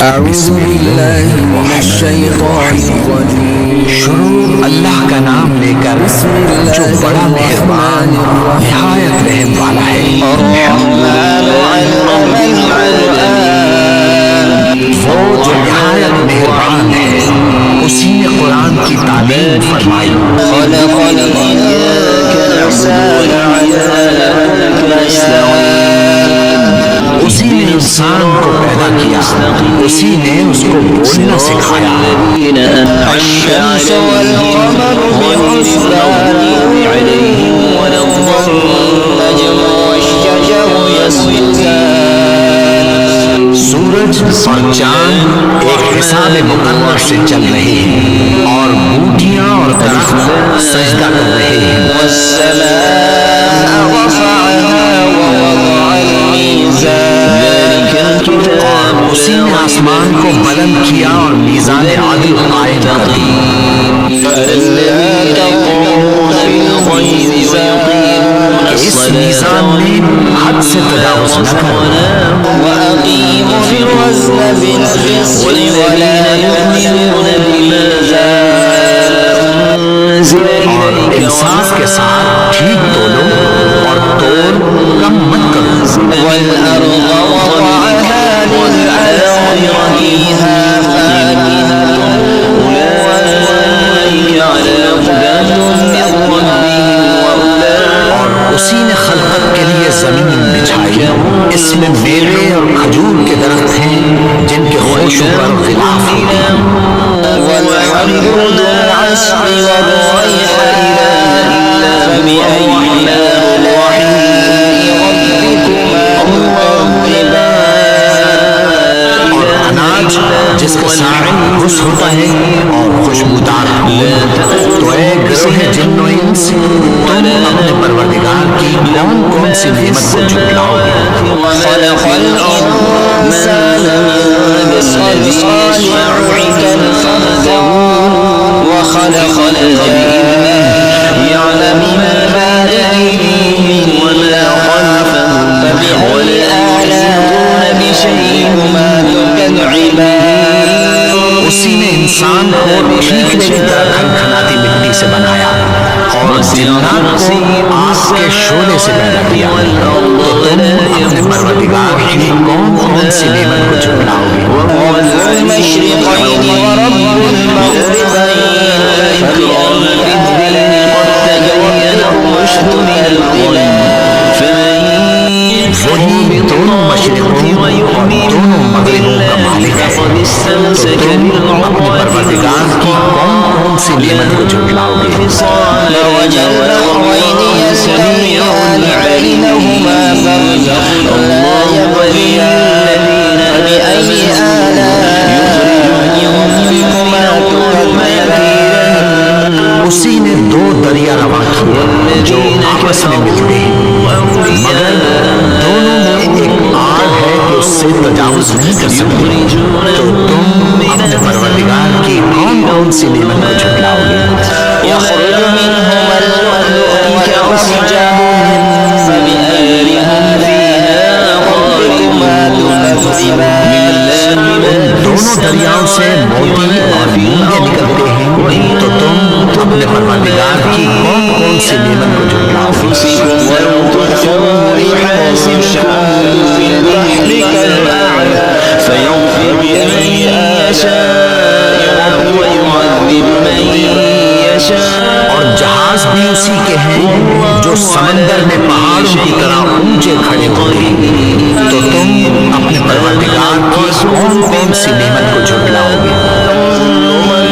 أعوذ بالله من الشيطان الرجيم شروع اللہ کا نام لے کر جو بڑا مہربان نہایت رحم والا ہے۔ الرحمن علم القرآن وہ جو نہایت مہربان ہے اسی نے قرآن کی تعلیم فرمائی۔ خلق الإنسان علمه البيان اسی نے انسان کو پیدا کیا، اسی نے اس کو بولنا سکھایا۔ الشمس والقمر بحسبان والنجم والشجر يسجدان سورج اور چاند ایک حساب مقرر سے چل رہے ہیں اور بوٹیاں اور درخت سجدہ کر رہے ہیں۔ والسماء رفعها ووضع الميزان اور اسی نے آسمان کو بلند کیا اور میزان عدل قائم کر دی۔ فألا تطغوا في الخير وأقيموا اس میزان میں حد سے تجاوز نہ کرنا، وأقيموا الوزن بالقسط ولا تخسروا الميزان اور انصاف کے ساتھ ٹھیک تولو اور تول کم مت کرو۔ والأرض وضعها للأنام فيها فاكهة أولئك على هدى من ربهم وأولئك اور اسی نے خلقت کے لیے زمین بچھائی، اس میں میوے اور کھجور کے درخت ہیں جن کے خوشبو پر غلاف ہوتے ہیں۔ والحب ذو العصف والريحان فبأي آلاء ربكما تكذبان اور اناج جس کا ساعد خوش ہوتا ہے اور خوشبودار تو اے گروہ جن و انس، تم اپنے پروردگار کی کون کون سی نعمت کو جھٹلاؤ گے؟ خلق الإنسان من صلصال كالفخار وخلق الجن يعلم ما بين أيديهم وما خلفهم فبأي آلاء بشيئهما تكذبان اسی نے انسان کو ٹھیکنے کی طرح کھنکھناتی مٹی سے بنایا اور جنات کو آگ کے شعلے سے پیدا کیا، تو تم اپنے پروردگار کی کون کون سی نعمت کو جھٹلاؤ گے؟ رب المشرقين ورب المغربين فبأي آلاء قد تبين الرشد من الغي فمن وہی دونوں مشرقوں اور دونوں مغربوں کا مالک ہے، تو تم اپنے پروردگار کی کون کون سی نعمت کو جھٹلاؤ گے؟ مرج البحرين يلتقيان بينهما برزخ لا يبغيان فبأي آلاء ربكما تكذبان اسی نے دو دریا رواں کیے جو آپس میں ملتے ہیں، مگر دونوں میں ایک آڑ ہے کہ اس سے تجاوز نہیں کر سکتے، تو تم اپنے پروردگار کی کون کون سی نعمت کو جھٹلاؤ گے؟ يخرج منهما اللؤلؤ والمرجان فبأيهم فيها ربكما تكذبان دونوں دریاؤں سے موتی اور مونگے نکلتے ہیں، تو تم اپنے پروردگار کی کون کون سی نعمت کو جھٹلاؤ گے؟ فيغفر لمن يشاء ويعذب من يشاء اور جہاز بھی اسی کے ہیں جو سمندر میں پہاڑوں کی طرح اونچے کھڑے ہوتے ہیں، تو تم اپنے پروردگار کی کون کون سی نعمت کو جھٹلاؤ گے؟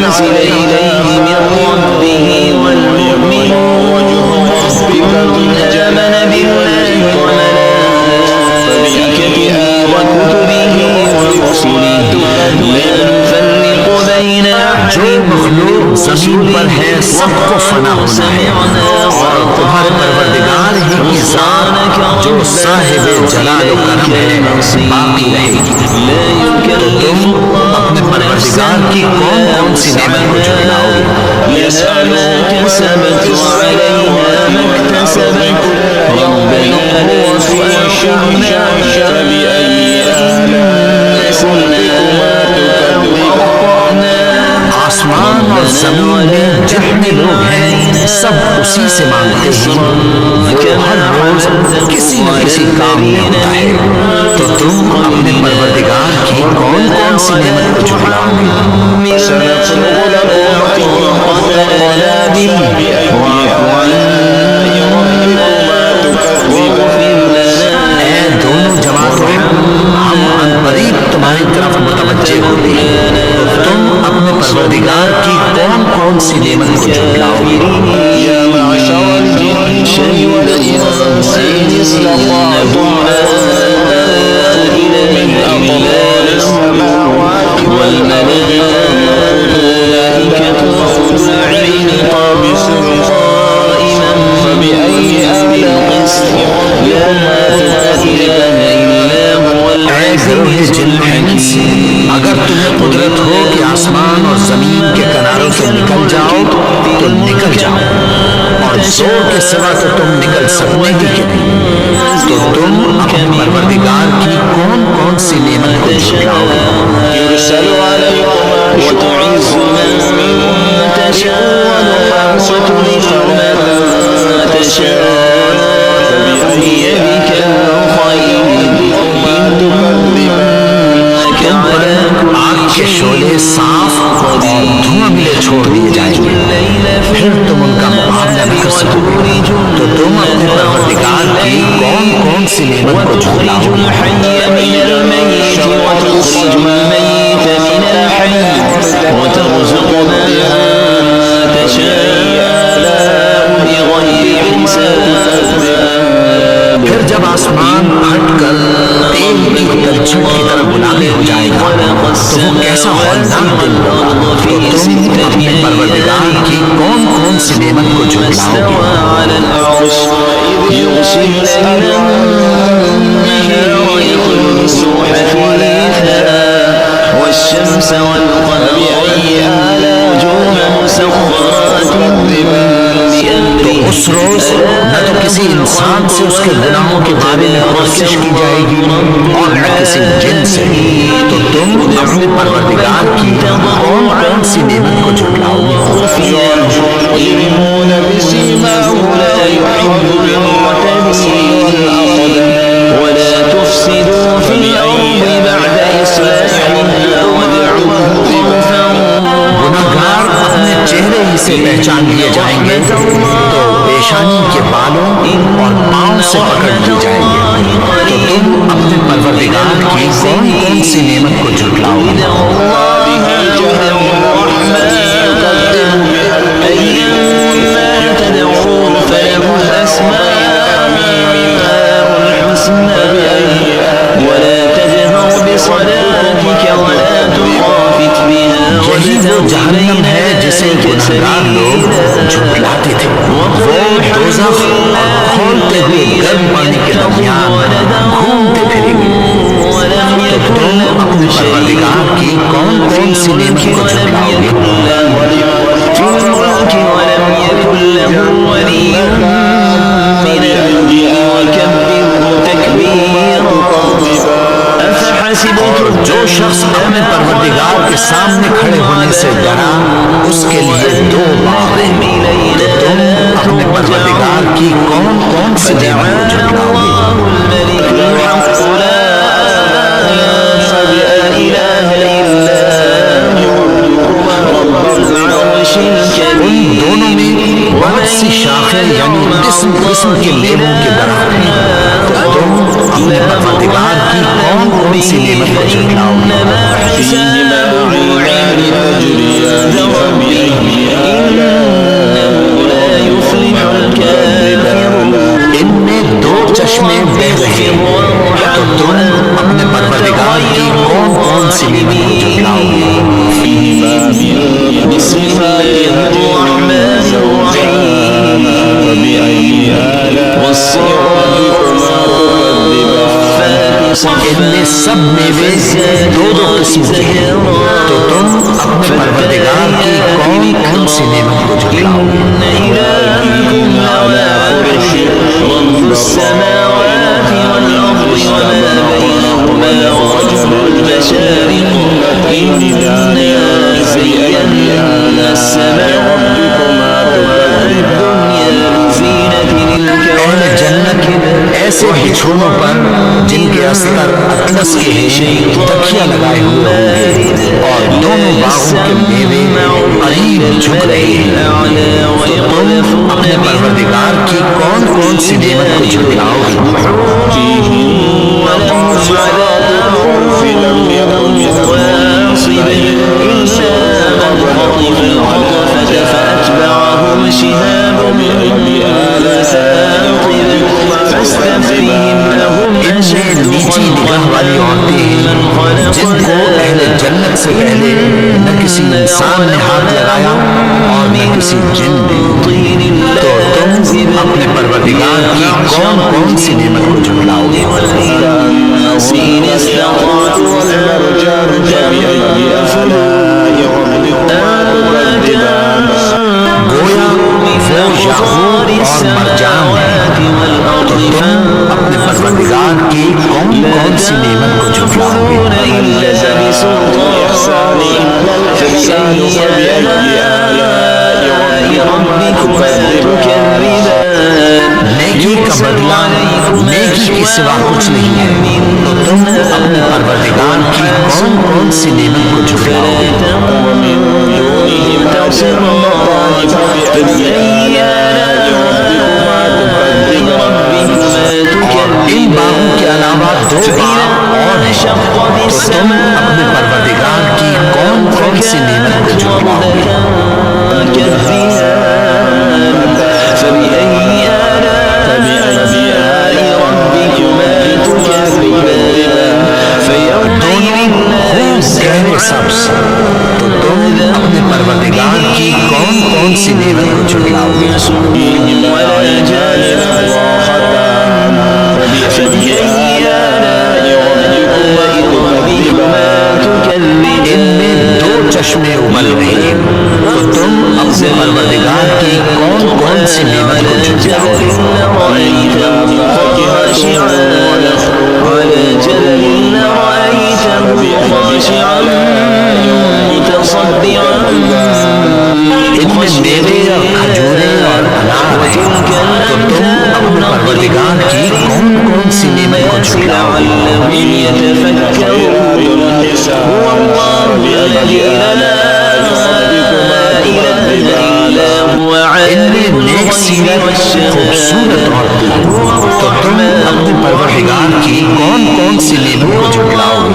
منزل إليه من ربه والمؤمنون ربكم آمن بالله وملائكته وكتبه ورسله لا نفرق بين أحد جو مخلوق زمین پر ہے سب کو فنا ہونا ہے، اور تمہارے پروردگار ہی کی ذات جو صاحب جلال و کرم ہے باقی رہے گی، تو تم اپنے پروردگار کی کون کون سی نعمت کو جھٹلاؤ گے؟ لها ما كسبت وعليها ما اكتسبت ربنا وفقنا فبأي آلاء ربكما زمین میں جتنے لوگ ہیں سب اسی سے مانگتے ہیں، وہ ہر روز کسی نہ کسی کام میں ہوتا ہے، تو تم اپنے پروردگار کی کون کون سی نعمت کو جھٹلاؤ گے؟ اے دونوں جماعتوں، ہم عنقریب تمہاری طرف متوجہ ہوتے ہیں، تو تم اپنے پروردگار کی کون کون سی نعمت کو جھٹلاؤ گے؟ اگر تمہیں قدرت ہو کہ آسمان اور زمین کے کناروں سے نکل جاؤ تو نکل جاؤ، اور زور کے سوا تو تم نکل سکنے کی کہ نہیں، تو تم اپنے پروردگار کی کون کون سی نعمت کو جھٹلاؤ گے؟ آگ کے شعلے صاف اور دھواں ملے چھوڑ دیے جائیں گے، پھر تم ان کا مقابلہ بھی کر سکو گے، تو تم اپنے پروردگار کی کون کون سی نعمت کو جھٹلاؤ گے؟ پھر جب آسمان پھٹ کر تیل کی تلچھٹ کی طرح گلابی ہو جائے گا تو وہ کیسا ہولناک دن ہوگا، تو تم اپنے پروردگار کی کون کون سی نعمت کو جھٹلاؤ تو اس روز نہ تو کسی انسان سے اس کے گناہوں کے بارے میں پرسش کی جائے گی اور نہ کسی جن سے، تو تم اپنے پروردگار کی کون کون سی نعمت کو جھٹلاؤ گے؟ گناہگار اپنے چہرے ہی سے پہچان لیے جائیں گے تو پیشانی کے بالوں اور پاؤں سے پکڑ لیے جائیں گے، تو تم اپنے پروردگار کی کون کون سی نعمت کو جھٹلاؤ گے؟ یہی وہ جہنم ہے جسے گنہگار لوگ جھٹلاتے تھے، وہ دوزخ اور کھولتے ہوئے گرم پانی کے درمیان گھومتے پھریں گے، تو تم اپنے پروردگار کی کون کون سی نعمت کو جھٹلاؤ گے؟ اور جو شخص اپنے پروردگار کے سامنے کھڑے ہونے سے ڈرا اس کے لیے دو باغ ہیں، تو تم اپنے پروردگار کی کون کون سی نعمت کو جھٹلاؤ گے؟ ان دونوں میں بہت سی شاخیں یعنی قسم قسم کے میووں کے درخت ہیں، تو تم اپنے پروردگار کی کون کون سی نعمت کو جھٹلاؤ گے؟ ان میں دو چشمے بہہ رہے ہیں، تو تم اپنے پروردگار کی کون کون سی نعمت کو جھٹلاؤ گے؟ بسم اللہ الرحمن الرحیم ان میں سب میوے دو دو قسم کے ہیں، تو تم اپنے پروردگار کی کون کون سی نعمت کو جھٹلاؤ گے؟ السماوات والأرض وما بينهما رجل المشارق إنا زينا السماء جھک رہے ہیں، تو تم اپنے پروردگار کی کون کون سی نعمت کو جھٹلاؤ گے؟ ان سے نیچی نگاہ والی عورتیں جن کو اہل جنت سے پہلے نہ کسی انسان نے ہاتھ لگایا اور نہ کسی جن نے، تو تم اپنے پروردگار کی کون کون سی نعمت کو جھٹلاؤ گے؟ گویا وہ یعقوب اور مرجان ہے، تو تم اپنے پروردگار کی کون کون سی نعمت کو جھٹلاؤ گے؟ نیکی کا بدلہ نیکی کے سوا کچھ نہیں ہے، تو تم اپنے پروردگار کی کون کون سی نعمت کو جھٹلاؤ گے؟ ان باغوں کے علاوہ دو باغ اور ہیں، تو تم اپنے پروردگار کی کون کون سی نعمت کو جھٹلاؤ گے؟ گہرے سبز، تو تم اپنے پروردگار کی کون کون سی نعمت کو جھٹلاؤ گے؟ ان میں دو چشمے ابل رہے ہیں، تو تم اپنے پروردگار کی کون کون سی نعمت کو جھٹلاؤ گے؟ ان میں میوے اور کھجوریں اور انار ہیں، تو تم اپنے پروردگار کی کون کون سی نعمت کو جھٹلاؤ گے؟ ان میں نیک سیرت خوبصورت عورتیں ہیں، تو تم اپنے پروردگار کی کون کون سی نعمت کو جھٹلاؤ گے؟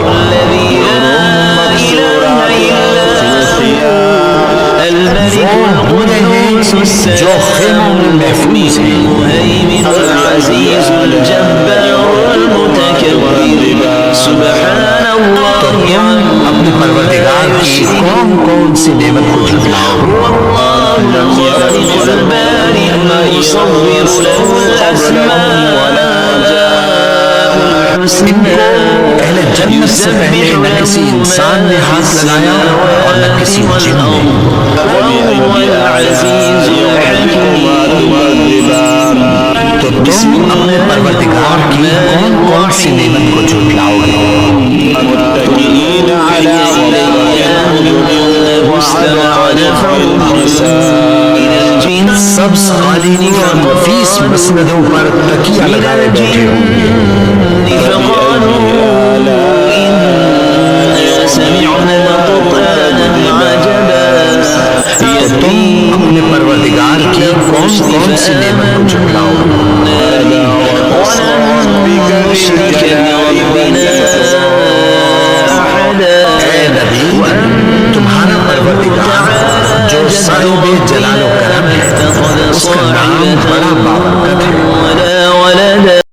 وہ بوڑھے ہیں جو خیموں میں محفوظ ہیں، تو تم اپنے پروردگار کی کون کون سی نعمت کو جھٹلاؤ گے؟ ان کو اہل جنت سے پہلے نہ کسی انسان نے ہاتھ لگایا اور نہ کسی جن نے، تو تم اپنے پروردگار کی کون کون سی نعمت کو جھٹلاؤ گے؟ سبز قالینوں اور نفیس مسندوں پر تکیہ لگائے بیٹھے ہوں گے، تو تم اپنے پروردگار کی کون کون سی نعمت کو جھٹلاؤ